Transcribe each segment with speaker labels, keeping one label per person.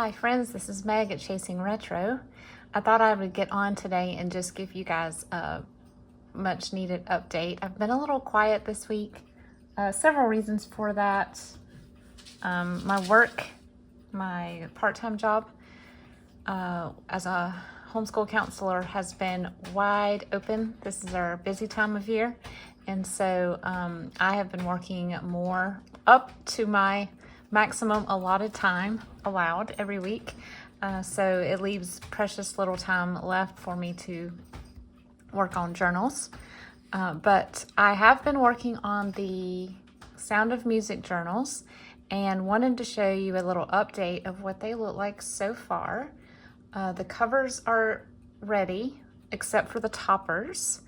Speaker 1: Hi friends, this is Meg at Chasing Retro. I thought I would get on today and just give you guys a much needed update. I've been a little quiet this week. Several reasons for that. My work, my part-time job as a homeschool counselor has been wide open. This is our busy time of year. And so I have been working more up to my maximum allotted time allowed every week. So it leaves precious little time left for me to work on journals. But I have been working on the Sound of Music journals and wanted to show you a little update of what they look like so far. The covers are ready, except for the toppers.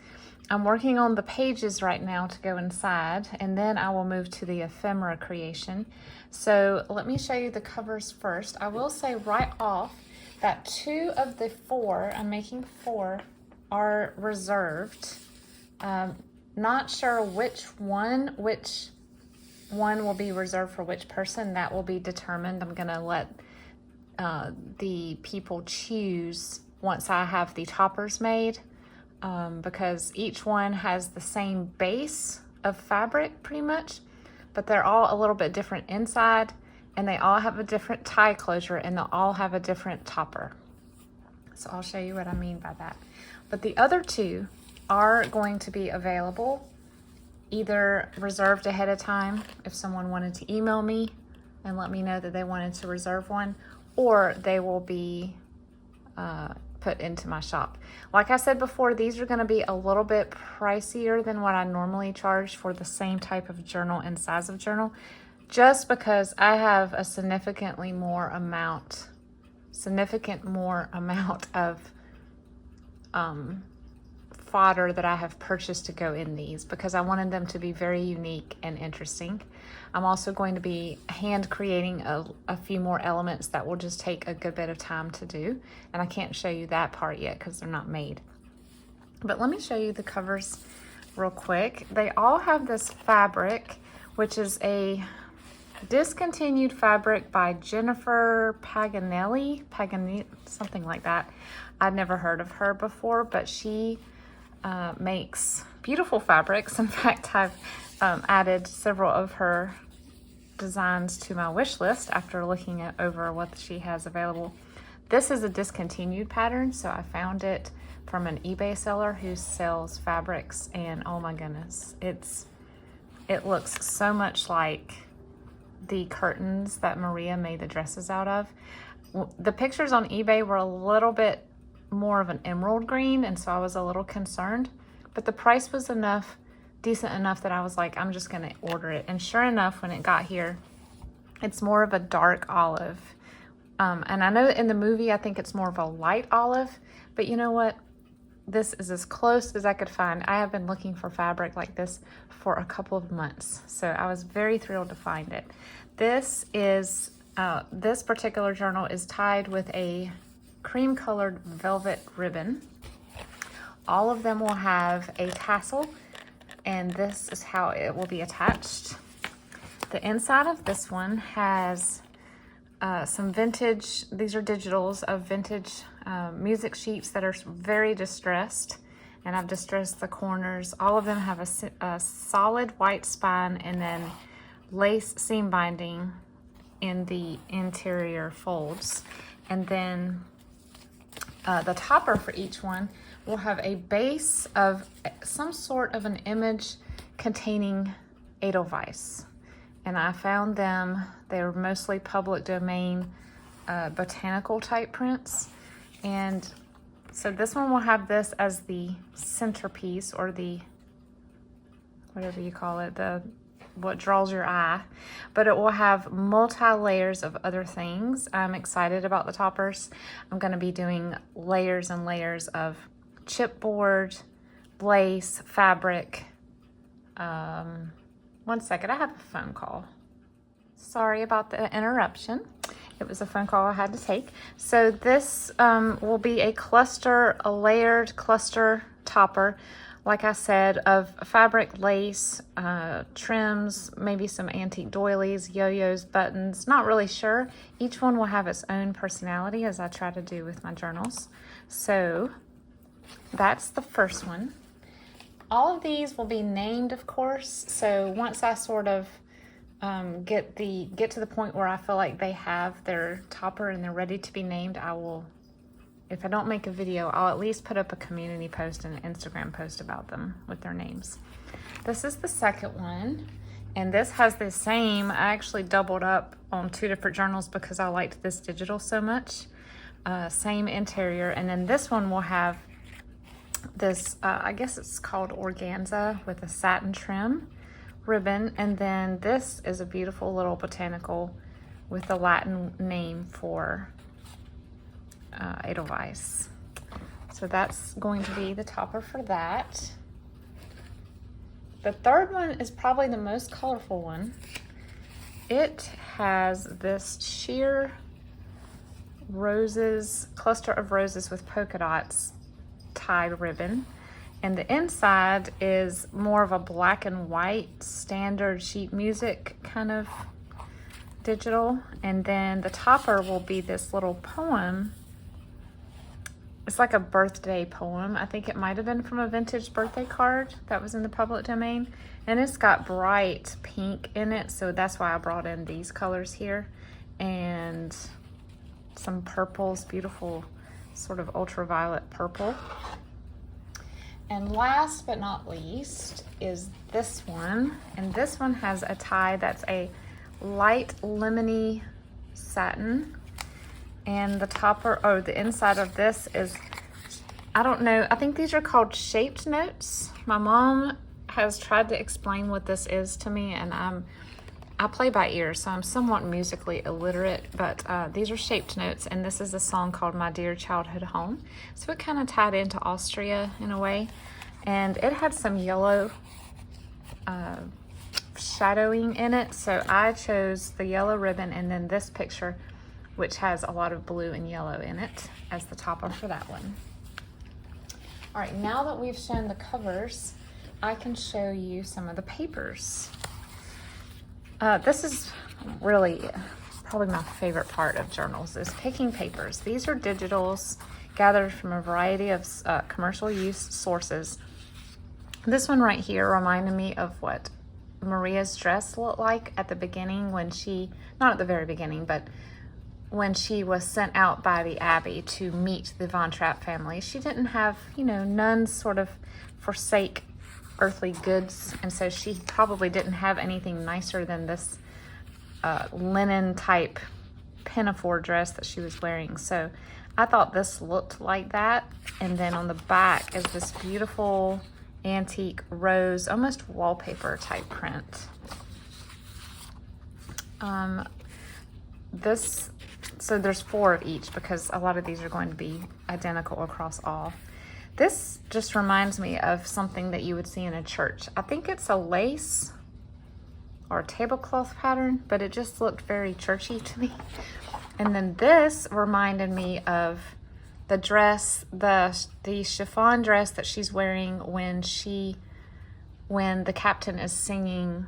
Speaker 1: I'm working on the pages right now to go inside, and then I will move to the ephemera creation. So let me show you the covers first. I will say right off that 2 of the 4, I'm making 4, are reserved. Not sure which one will be reserved for which person. That will be determined. I'm gonna let the people choose once I have the toppers made. Because each one has the same base of fabric pretty much, but they're all a little bit different inside, and they all have a different tie closure, and they'll all have a different topper. So I'll show you what I mean by that. But the other 2 are going to be available, either reserved ahead of time if someone wanted to email me and let me know that they wanted to reserve one, or they will be put into my shop. Like I said before, these are going to be a little bit pricier than what I normally charge for the same type of journal and size of journal, just because I have a significant more amount of fodder that I have purchased to go in these, because I wanted them to be very unique and interesting. I'm also going to be hand creating a few more elements that will just take a good bit of time to do, and I can't show you that part yet because they're not made. But let me show you the covers real quick. They all have this fabric, which is a discontinued fabric by Jennifer Paganelli, something like that. I'd never heard of her before, but she makes beautiful fabrics. In fact, I've added several of her designs to my wish list after looking over what she has available. This is a discontinued pattern, so I found it from an eBay seller who sells fabrics, and oh my goodness, it looks so much like the curtains that Maria made the dresses out of. The pictures on eBay were a little bit more of an emerald green, and so I was a little concerned, but the price was decent enough that I was like, I'm just gonna order it. And sure enough, when it got here, it's more of a dark olive. And I know in the movie, I think it's more of a light olive, but you know what? This is as close as I could find. I have been looking for fabric like this for a couple of months, so I was very thrilled to find it. This particular journal is tied with a cream colored velvet ribbon. All of them will have a tassel, and this is how it will be attached. The inside of this one has some vintage, these are digitals of vintage music sheets that are very distressed, and I've distressed the corners. All of them have a solid white spine and then lace seam binding in the interior folds. And then the topper for each one will have a base of some sort of an image containing Edelweiss. And I found them, they're mostly public domain botanical type prints. And so this one will have this as the centerpiece, or the, whatever you call it, what draws your eye, but it will have multi-layers of other things. I'm excited about the toppers. I'm going to be doing layers and layers of chipboard, lace, fabric. One second, I have a phone call. Sorry about the interruption. It was a phone call I had to take. So this will be a layered cluster topper. like I said, of fabric, lace, trims, maybe some antique doilies, yo-yos, buttons, not really sure. Each one will have its own personality, as I try to do with my journals. So that's the first one. All of these will be named, of course, so once I sort of get to the point where I feel like they have their topper and they're ready to be named, I will, if I don't make a video, I'll at least put up a community post and an Instagram post about them with their names. This is the second one, and this has the same, I actually doubled up on 2 different journals because I liked this digital so much. Same interior, and then this one will have this, I guess it's called organza with a satin trim ribbon, and then this is a beautiful little botanical with a Latin name for Edelweiss. So that's going to be the topper for that. The third one is probably the most colorful one. It has this sheer roses, cluster of roses with polka dots tied ribbon. And the inside is more of a black and white standard sheet music kind of digital. And then the topper will be this little poem. It's like a birthday poem. I think it might have been from a vintage birthday card that was in the public domain. And it's got bright pink in it, so that's why I brought in these colors here. And some purples, beautiful sort of ultraviolet purple. And last but not least is this one. And this one has a tie that's a light lemony satin. And the topper, oh, the inside of this is, I don't know, I think these are called shaped notes. My mom has tried to explain what this is to me, and I play by ear, so I'm somewhat musically illiterate, but these are shaped notes, and this is a song called My Dear Childhood Home. So it kind of tied into Austria in a way, and it had some yellow shadowing in it, so I chose the yellow ribbon and then this picture, which has a lot of blue and yellow in it, as the topper for that one. All right, now that we've shown the covers, I can show you some of the papers. This is really probably my favorite part of journals, is picking papers. These are digitals gathered from a variety of commercial use sources. This one right here reminded me of what Maria's dress looked like at the beginning when she, not at the very beginning, but when she was sent out by the Abbey to meet the Von Trapp family. She didn't have, you know, nuns sort of forsake earthly goods, and so she probably didn't have anything nicer than this linen type pinafore dress that she was wearing. So I thought this looked like that. And then on the back is this beautiful antique rose, almost wallpaper type print. So there's 4 of each because a lot of these are going to be identical across all. This just reminds me of something that you would see in a church. I think it's a lace or a tablecloth pattern, but it just looked very churchy to me. And then this reminded me of the dress, the chiffon dress that she's wearing when the captain is singing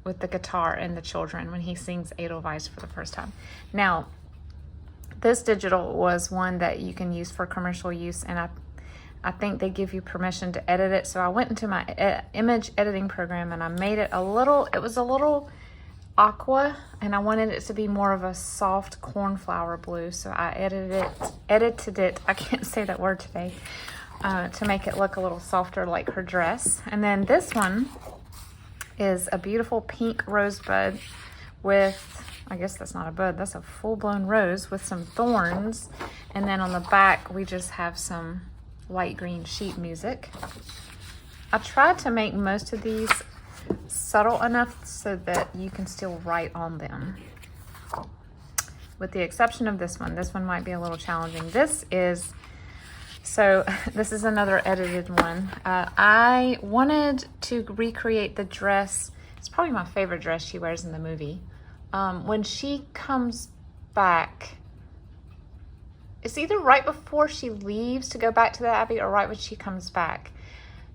Speaker 1: with the guitar and the children, when he sings Edelweiss for the first time. Now, this digital was one that you can use for commercial use, and I think they give you permission to edit it. So I went into my image editing program and I made it it was a little aqua, and I wanted it to be more of a soft cornflower blue. So I edited it, I can't say that word today, to make it look a little softer like her dress. And then this one is a beautiful pink rosebud with, I guess that's not a bud, that's a full-blown rose with some thorns. And then on the back, we just have some light green sheet music. I tried to make most of these subtle enough so that you can still write on them. With the exception of this one. This one might be a little challenging. This is another edited one. I wanted to recreate the dress. It's probably my favorite dress she wears in the movie. When she comes back, it's either right before she leaves to go back to the Abbey or right when she comes back.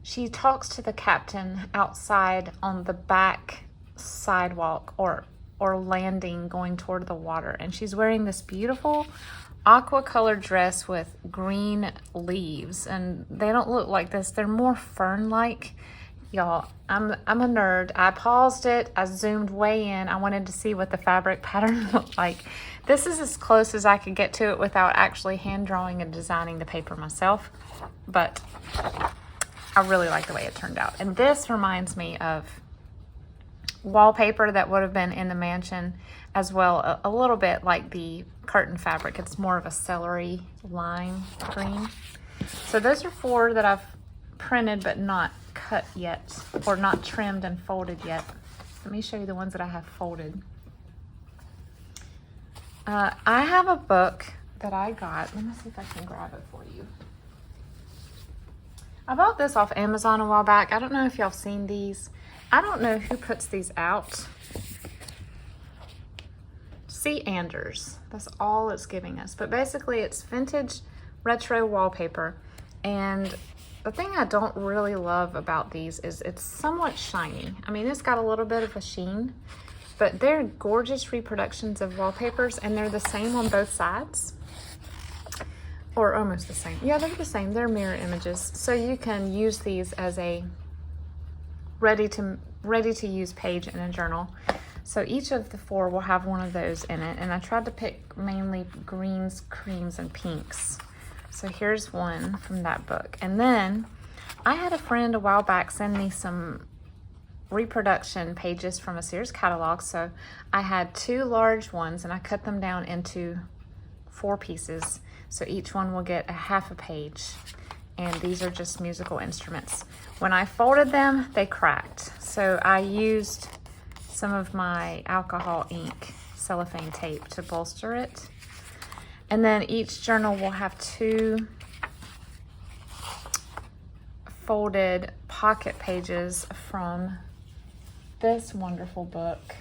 Speaker 1: She talks to the captain outside on the back sidewalk or landing going toward the water, and she's wearing this beautiful aqua colored dress with green leaves, and they don't look like this, they're more fern-like. Y'all, I'm a nerd. I paused it, I zoomed way in, I wanted to see what the fabric pattern looked like. This is as close as I could get to it without actually hand drawing and designing the paper myself, but I really like the way it turned out. And this reminds me of wallpaper that would have been in the mansion as well, a little bit like the curtain fabric. It's more of a celery lime green. So those are 4 that I've printed but not cut yet, or not trimmed and folded yet. Let me show you the ones that I have folded. I have a book that I got. Let me see if I can grab it for you. I bought this off Amazon a while back. I don't know if y'all seen these. I don't know who puts these out. C. Anders. That's all it's giving us. But basically it's vintage retro wallpaper. And the thing I don't really love about these is it's somewhat shiny. I mean, it's got a little bit of a sheen, but they're gorgeous reproductions of wallpapers, and they're the same on both sides. Or almost the same. Yeah, they're the same. They're mirror images. So you can use these as a ready to use page in a journal. So each of the 4 will have one of those in it. And I tried to pick mainly greens, creams, and pinks. So here's one from that book. And then I had a friend a while back send me some reproduction pages from a Sears catalog. So I had 2 large ones and I cut them down into 4 pieces. So each one will get a half a page. And these are just musical instruments. When I folded them, they cracked. So I used some of my alcohol ink cellophane tape to bolster it. And then each journal will have 2 folded pocket pages from this wonderful book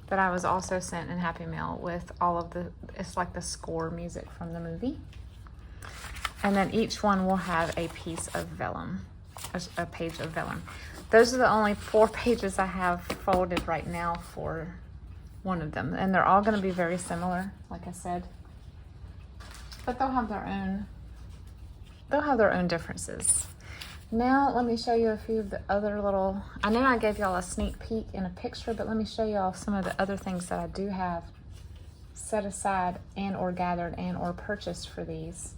Speaker 1: that I was also sent in Happy Mail with all of it's like the score music from the movie. And then each one will have a piece of vellum, a page of vellum. Those are the only 4 pages I have folded right now for one of them. And they're all gonna be very similar, like I said. But they'll have their own differences. Now let me show you a few of the other little, I know I gave y'all a sneak peek in a picture, but let me show y'all some of the other things that I do have set aside and or gathered and or purchased for these.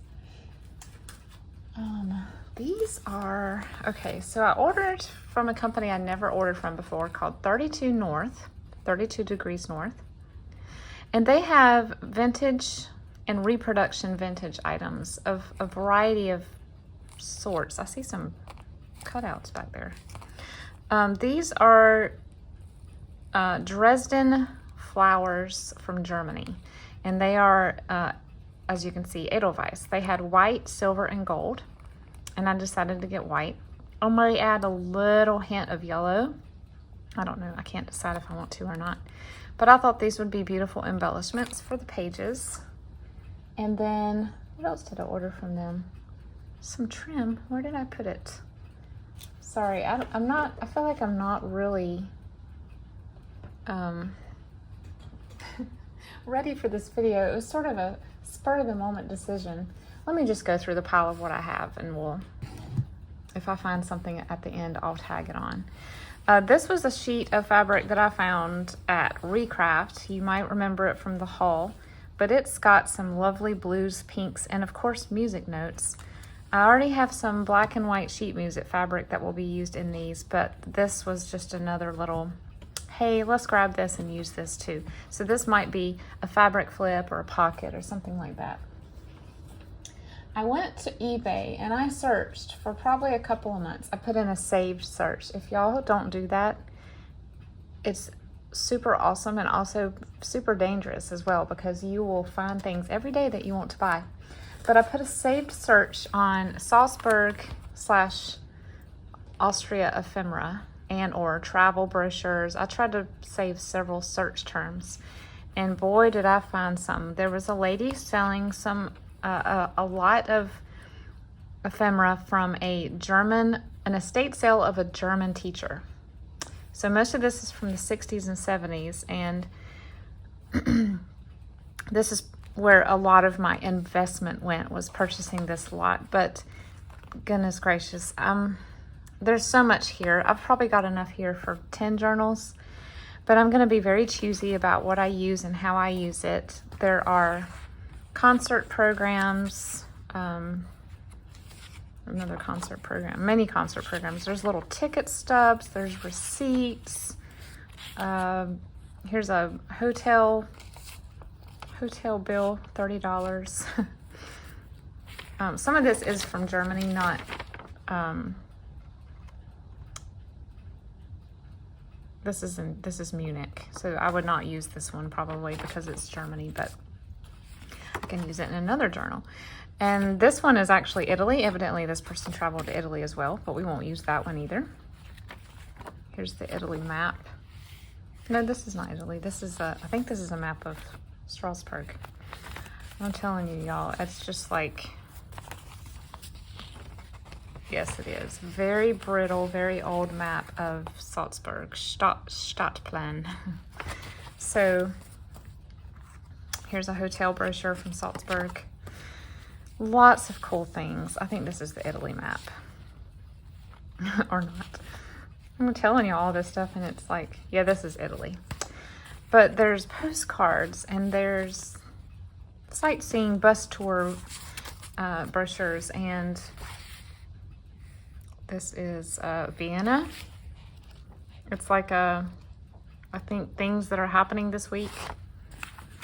Speaker 1: These are, okay, so I ordered from a company I never ordered from before called 32 Degrees North. And they have vintage and reproduction vintage items of a variety of sorts. I see some cutouts back there. These are Dresden flowers from Germany, and they are, as you can see, Edelweiss. They had white, silver, and gold, and I decided to get white. I might add a little hint of yellow. I don't know, I can't decide if I want to or not, but I thought these would be beautiful embellishments for the pages. And then, what else did I order from them? Some trim. Where did I put it? Sorry, I feel like I'm not really ready for this video. It was sort of a spur of the moment decision. Let me just go through the pile of what I have, and if I find something at the end, I'll tag it on. This was a sheet of fabric that I found at Recraft. You might remember it from the haul, but it's got some lovely blues, pinks, and of course music notes. I already have some black and white sheet music fabric that will be used in these, but this was just another little, hey, let's grab this and use this too. So this might be a fabric flip or a pocket or something like that. I went to eBay and I searched for probably a couple of months. I put in a saved search. If y'all don't do that, it's super awesome and also super dangerous as well, because you will find things every day that you want to buy. But I put a saved search on Salzburg/Austria ephemera and or travel brochures. I tried to save several search terms, and boy did I find some. There was a lady selling some a lot of ephemera from an estate sale of a German teacher. So most of this is from the 60s and 70s, and this is where a lot of my investment went, was purchasing this lot. But goodness gracious, there's so much here. I've probably got enough here for 10 journals, but I'm going to be very choosy about what I use and how I use it. There are concert programs, another concert program, many concert programs. There's little ticket stubs, there's receipts. Here's a hotel bill, $30. Some of this is from Germany, not this is Munich, so I would not use this one probably because it's Germany, but I can use it in another journal. And this one is actually Italy. Evidently this person traveled to Italy as well, but we won't use that one either. Here's the Italy map. No, this is not Italy. This is I think this is a map of Strasbourg. I'm telling you, y'all, it's just like, yes, it is. Very brittle, very old map of Salzburg, Stadtplan. So here's a hotel brochure from Salzburg. Lots of cool things. I think this is the Italy map. Or not. I'm telling you all this stuff and it's like, yeah, this is Italy. But there's postcards and there's sightseeing bus tour brochures, and this is Vienna. It's like I think things that are happening this week.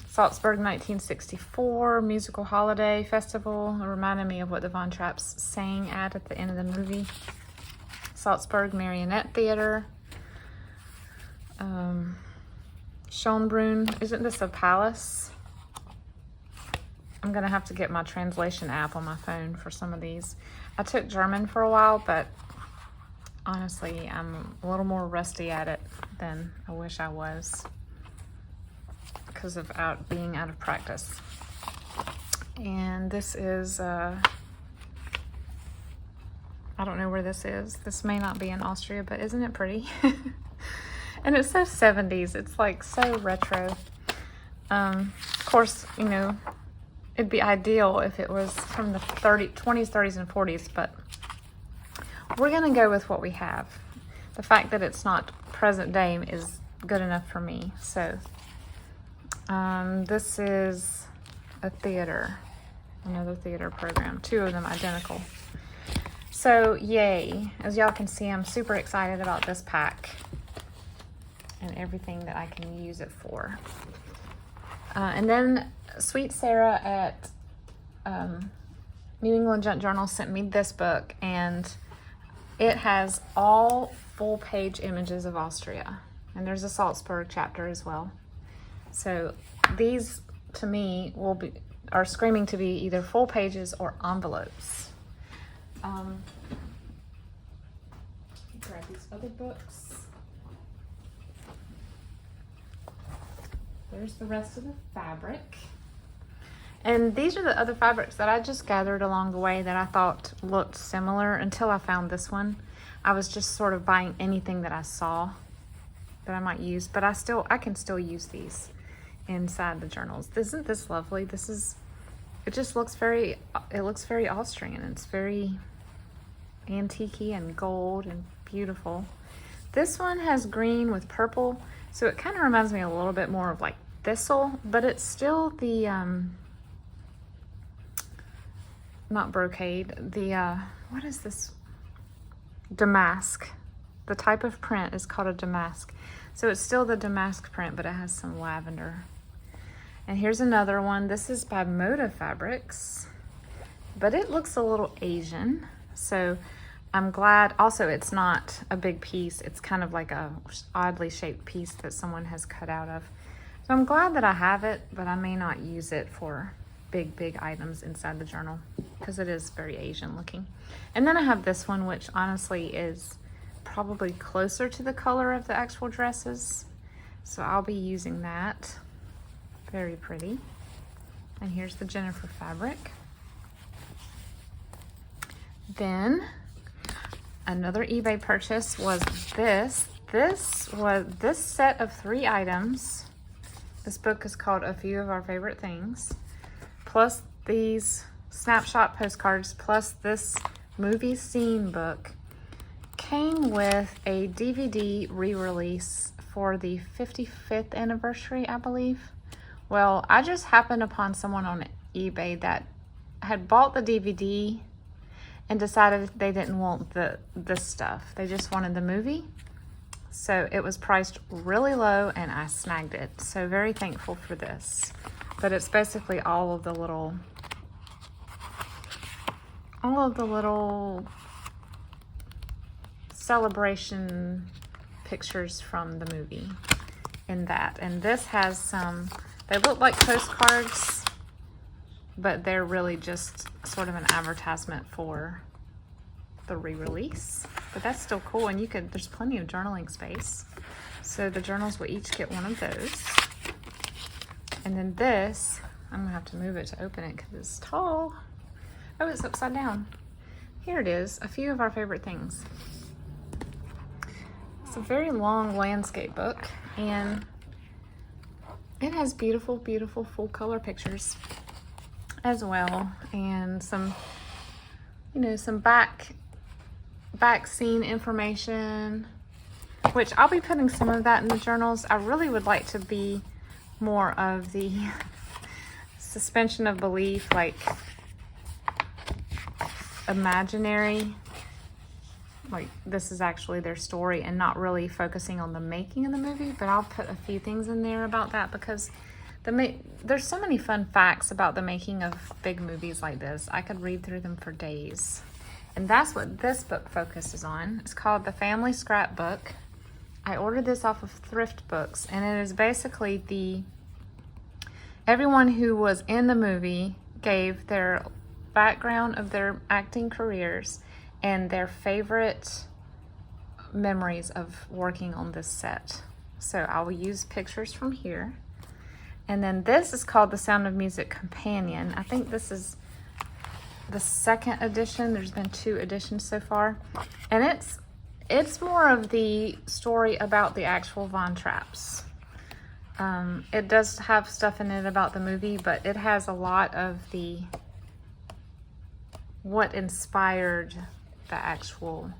Speaker 1: Salzburg 1964 musical holiday festival. It reminded me of what the Von Trapps sang at the end of the movie. Salzburg Marionette Theater. Schönbrunn. Isn't this a palace? I'm gonna have to get my translation app on my phone for some of these. I took German for a while, but honestly, I'm a little more rusty at it than I wish I was because of being out of practice. And this is, I don't know where this is. This may not be in Austria, but isn't it pretty? And it's so 70s. It's like so retro. Of course, you know, it'd be ideal if it was from the 20s, 30s, and 40s, but we're gonna go with what we have. The fact that it's not present day is good enough for me. So this is a theater, another theater program, two of them identical. So yay, as y'all can see, I'm super excited about this pack and everything that I can use it for. And then Sweet Sarah at New England Junk Journal sent me this book, and it has all full-page images of Austria, and there's a Salzburg chapter as well. So these, to me, are screaming to be either full pages or envelopes. Grab these other books. There's the rest of the fabric. And these are the other fabrics that I just gathered along the way that I thought looked similar until I found this one. I was just sort of buying anything that I saw that I might use, but I can still use these inside the journals. Isn't this lovely? It just looks very Austrian. It's very antique-y and gold and beautiful. This one has green with purple, so it kind of reminds me a little bit more of like thistle, but it's still the not brocade, the what is this? Damask. The type of print is called a damask. So it's still the damask print, but it has some lavender. And here's another one. This is by Moda Fabrics, but it looks a little Asian. So I'm glad. Also, it's not a big piece. It's kind of like a oddly shaped piece that someone has cut out of. So I'm glad that I have it, but I may not use it for big items inside the journal because it is very Asian looking. And then I have this one, which honestly is probably closer to the color of the actual dresses. So I'll be using that. Very pretty. And here's the Jennifer fabric. Then another eBay purchase was this. This set of 3 items. This book is called A Few of Our Favorite Things. Plus these snapshot postcards, plus this movie scene book, came with a DVD re-release for the 55th anniversary, I believe. Well, I just happened upon someone on eBay that had bought the DVD and decided they didn't want this stuff. They just wanted the movie. So it was priced really low and I snagged it. So very thankful for this. But it's basically all of the little celebration pictures from the movie in that. And this has some, they look like postcards, but they're really just sort of an advertisement for the re-release. But that's still cool, and there's plenty of journaling space. So the journals will each get one of those. And then this, I'm gonna have to move it to open it because it's tall. Oh, it's upside down. Here it is, A Few of Our Favorite Things. It's a very long landscape book, and it has beautiful, beautiful full color pictures as well, and some, some back scene information, which I'll be putting some of that in the journals. I really would like to be more of the suspension of belief, like imaginary, like this is actually their story and not really focusing on the making of the movie. But I'll put a few things in there about that because there's so many fun facts about the making of big movies like this. I could read through them for days. And that's what this book focuses on. It's called The Family Scrapbook. I ordered this off of Thrift Books, and it is basically everyone who was in the movie gave their background of their acting careers and their favorite memories of working on this set. So I will use pictures from here. And then this is called The Sound of Music Companion. I think this is the 2nd edition. There's been 2 editions so far. And it's more of the story about the actual Von Trapps. It does have stuff in it about the movie, but it has a lot of what inspired the actual,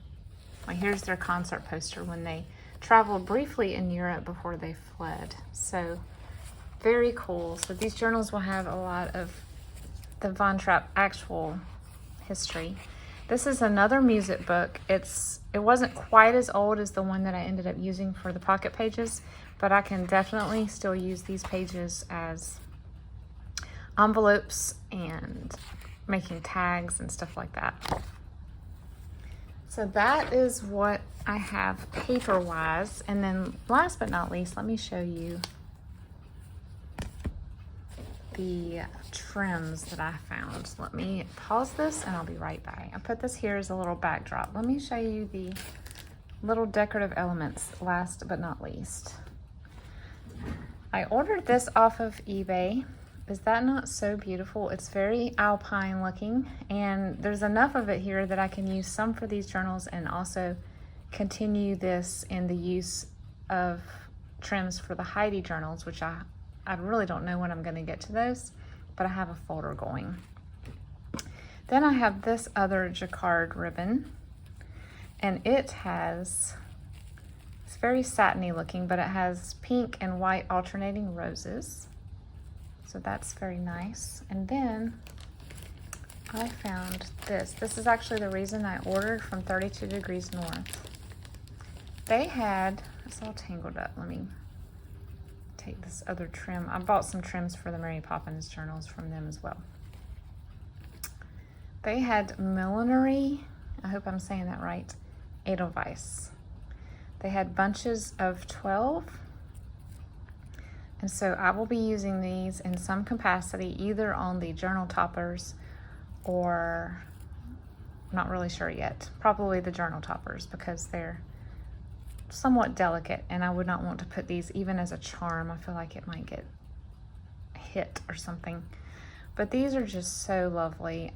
Speaker 1: like here's their concert poster when they traveled briefly in Europe before they fled. So very cool. So these journals will have a lot of the Von Trapp actual history. This is another music book. It wasn't quite as old as the one that I ended up using for the pocket pages, but I can definitely still use these pages as envelopes and making tags and stuff like that. So that is what I have paper-wise. And then last but not least, let me show you the trims that I found. Let me pause this and I'll be right back. I put this here as a little backdrop. Let me show you the little decorative elements last but not least. I ordered this off of eBay. Is that not so beautiful? It's very alpine looking, and there's enough of it here that I can use some for these journals and also continue this in the use of trims for the Heidi journals, which I really don't know when I'm going to get to those, but I have a folder going. Then I have this other jacquard ribbon, and it's very satiny looking, but it has pink and white alternating roses. So that's very nice. And then I found this. This is actually the reason I ordered from 32 Degrees North. They had, it's all tangled up. Let me take this other trim. I bought some trims for the Mary Poppins journals from them as well. They had millinery, I hope I'm saying that right, Edelweiss. They had bunches of 12. And so I will be using these in some capacity, either on the journal toppers or, I'm not really sure yet, probably the journal toppers because they're somewhat delicate and I would not want to put these even as a charm. I feel like it might get hit or something. But these are just so lovely.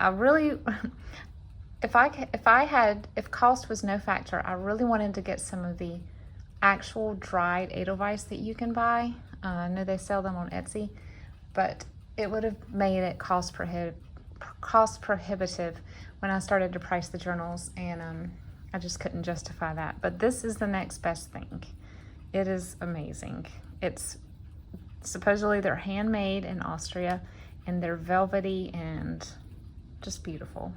Speaker 1: if cost was no factor, I really wanted to get some of the actual dried Edelweiss that you can buy. I know they sell them on Etsy, but it would have made it cost prohibitive when I started to price the journals, and I just couldn't justify that. But this is the next best thing. It is amazing. It's supposedly they're handmade in Austria, and they're velvety and just beautiful.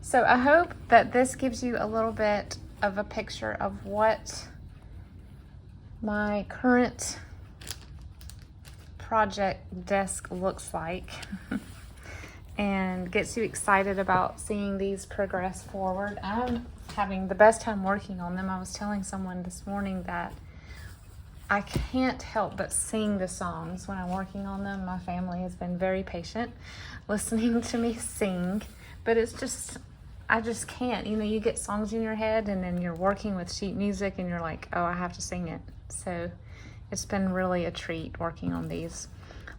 Speaker 1: So I hope that this gives you a little bit of a picture of what my current project desk looks like and gets you excited about seeing these progress forward. I'm having the best time working on them. I was telling someone this morning that I can't help but sing the songs when I'm working on them. My family has been very patient listening to me sing, but it's just, I just can't. You know, you get songs in your head and then you're working with sheet music and you're like, oh, I have to sing it. So it's been really a treat working on these.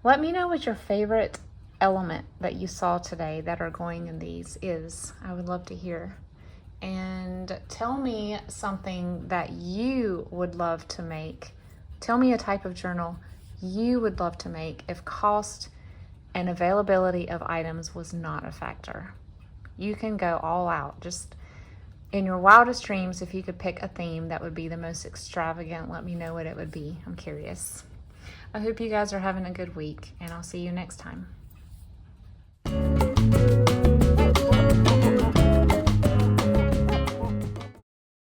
Speaker 1: Let me know what your favorite element that you saw today that are going in these is. I would love to hear. And tell me something that you would love to make. Tell me a type of journal you would love to make if cost and availability of items was not a factor. You can go all out. Just in your wildest dreams, if you could pick a theme that would be the most extravagant, let me know what it would be. I'm curious. I hope you guys are having a good week, and I'll see you next time.